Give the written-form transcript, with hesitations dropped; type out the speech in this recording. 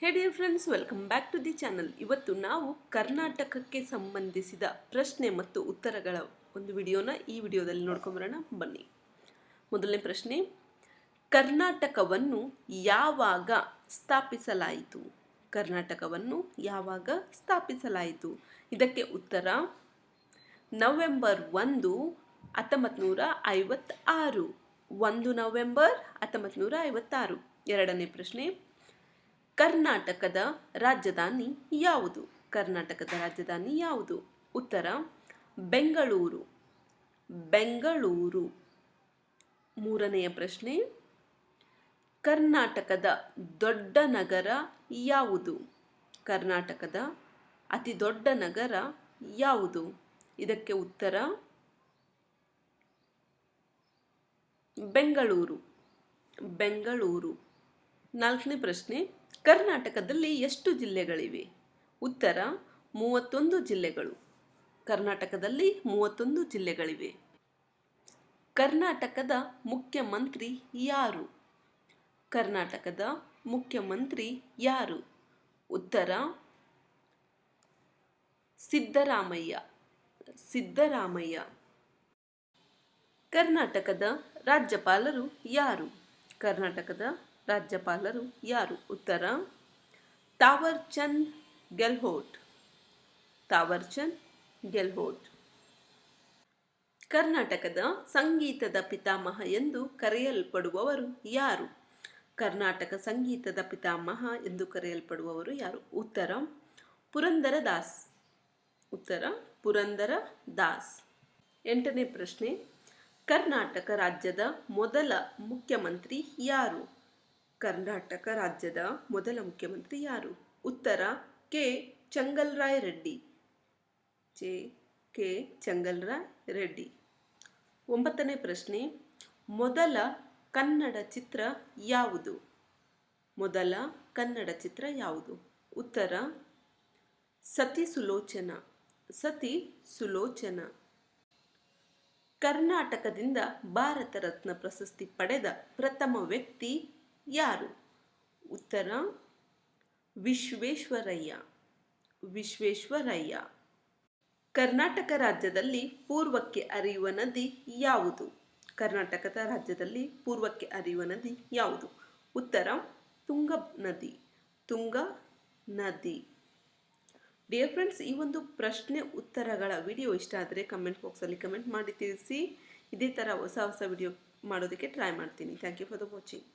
Hey dear friends, welcome back to the channel. ಇವತ್ತು ನಾವು ಕರ್ನಾಟಕಕ್ಕೆ ಸಂಬಂಧಿಸಿದ ಪ್ರಶ್ನೆ ಮತ್ತು ಉತ್ತರಗಳ ಒಂದು ವಿಡಿಯೋನ ಈ ವಿಡಿಯೋದಲ್ಲಿ ನೋಡ್ಕೊಂಬರೋಣ ಬನ್ನಿ. ಮೊದಲನೇ ಪ್ರಶ್ನೆ, ಕರ್ನಾಟಕವನ್ನು ಯಾವಾಗ ಸ್ಥಾಪಿಸಲಾಯಿತು? ಕರ್ನಾಟಕವನ್ನು ಯಾವಾಗ ಸ್ಥಾಪಿಸಲಾಯಿತು? ಇದಕ್ಕೆ ಉತ್ತರ ನವೆಂಬರ್ 1, 1956. 1 ನವೆಂಬರ್ 1956. ಎರಡನೇ ಪ್ರಶ್ನೆ, ಕರ್ನಾಟಕದ ರಾಜಧಾನಿ ಯಾವುದು? ಕರ್ನಾಟಕದ ರಾಜಧಾನಿ ಯಾವುದು? ಉತ್ತರ ಬೆಂಗಳೂರು. ಬೆಂಗಳೂರು. ಮೂರನೆಯ ಪ್ರಶ್ನೆ, ಕರ್ನಾಟಕದ ದೊಡ್ಡ ನಗರ ಯಾವುದು? ಕರ್ನಾಟಕದ ಅತಿ ದೊಡ್ಡ ನಗರ ಯಾವುದು? ಇದಕ್ಕೆ ಉತ್ತರ ಬೆಂಗಳೂರು. ಬೆಂಗಳೂರು. ನಾಲ್ಕನೇ ಪ್ರಶ್ನೆ, ಕರ್ನಾಟಕದಲ್ಲಿ ಎಷ್ಟು ಜಿಲ್ಲೆಗಳಿವೆ? ಉತ್ತರ 31 ಜಿಲ್ಲೆಗಳು. ಕರ್ನಾಟಕದಲ್ಲಿ 31 ಜಿಲ್ಲೆಗಳಿವೆ. ಕರ್ನಾಟಕದ ಮುಖ್ಯಮಂತ್ರಿ ಯಾರು? ಕರ್ನಾಟಕದ ಮುಖ್ಯಮಂತ್ರಿ ಯಾರು? ಉತ್ತರ ಸಿದ್ದರಾಮಯ್ಯ. ಸಿದ್ದರಾಮಯ್ಯ. ಕರ್ನಾಟಕದ ರಾಜ್ಯಪಾಲರು ಯಾರು? ಕರ್ನಾಟಕದ ರಾಜ್ಯಪಾಲರು ಯಾರು? ಉತ್ತರ ತಾವರ್ ಚಂದ್ ಗೆಹ್ಲೋಟ್. ತಾವರ್ ಚಂದ್ ಗೆಹ್ಲೋಟ್. ಕರ್ನಾಟಕದ ಸಂಗೀತದ ಪಿತಾಮಹ ಎಂದು ಕರೆಯಲ್ಪಡುವವರು ಯಾರು? ಕರ್ನಾಟಕ ಸಂಗೀತದ ಪಿತಾಮಹ ಎಂದು ಕರೆಯಲ್ಪಡುವವರು ಯಾರು? ಉತ್ತರ ಪುರಂದರದಾಸ್. ಉತ್ತರ ಪುರಂದರದಾಸ್. ಎಂಟನೇ ಪ್ರಶ್ನೆ, ಕರ್ನಾಟಕ ರಾಜ್ಯದ ಮೊದಲ ಮುಖ್ಯಮಂತ್ರಿ ಯಾರು? ಕರ್ನಾಟಕ ರಾಜ್ಯದ ಮೊದಲ ಮುಖ್ಯಮಂತ್ರಿ ಯಾರು? ಉತ್ತರ ಕೆ. ಚೆಂಗಲ್ರಾಯ್ ರೆಡ್ಡಿ. ಕೆ. ಚೆಂಗಲ್ರಾಯ್ ರೆಡ್ಡಿ. ಒಂಬತ್ತನೇ ಪ್ರಶ್ನೆ, ಮೊದಲ ಕನ್ನಡ ಚಿತ್ರ ಯಾವುದು? ಮೊದಲ ಕನ್ನಡ ಚಿತ್ರ ಯಾವುದು? ಉತ್ತರ ಸತಿ ಸುಲೋಚನ. ಸತಿ ಸುಲೋಚನ. ಕರ್ನಾಟಕದಿಂದ ಭಾರತ ರತ್ನ ಪ್ರಶಸ್ತಿ ಪಡೆದ ಪ್ರಥಮ ವ್ಯಕ್ತಿ ಯಾರು? ಉತ್ತರ ವಿಶ್ವೇಶ್ವರಯ್ಯ. ವಿಶ್ವೇಶ್ವರಯ್ಯ. ಕರ್ನಾಟಕ ರಾಜ್ಯದಲ್ಲಿ ಪೂರ್ವಕ್ಕೆ ಹರಿಯುವ ನದಿ ಯಾವುದು? ಕರ್ನಾಟಕದ ರಾಜ್ಯದಲ್ಲಿ ಪೂರ್ವಕ್ಕೆ ಹರಿಯುವ ನದಿ ಯಾವುದು? ಉತ್ತರ ತುಂಗಾ ನದಿ. ತುಂಗಾ ನದಿ. ಡಿಯರ್ ಫ್ರೆಂಡ್ಸ್, ಈ ಒಂದು ಪ್ರಶ್ನೆ ಉತ್ತರಗಳ ವಿಡಿಯೋ ಇಷ್ಟ ಆದರೆ ಕಮೆಂಟ್ ಬಾಕ್ಸಲ್ಲಿ ಕಮೆಂಟ್ ಮಾಡಿ ತಿಳಿಸಿ. ಇದೇ ಥರ ಹೊಸ ವಿಡಿಯೋ ಮಾಡೋದಕ್ಕೆ ಟ್ರೈ ಮಾಡ್ತೀನಿ. Thank you for the watching.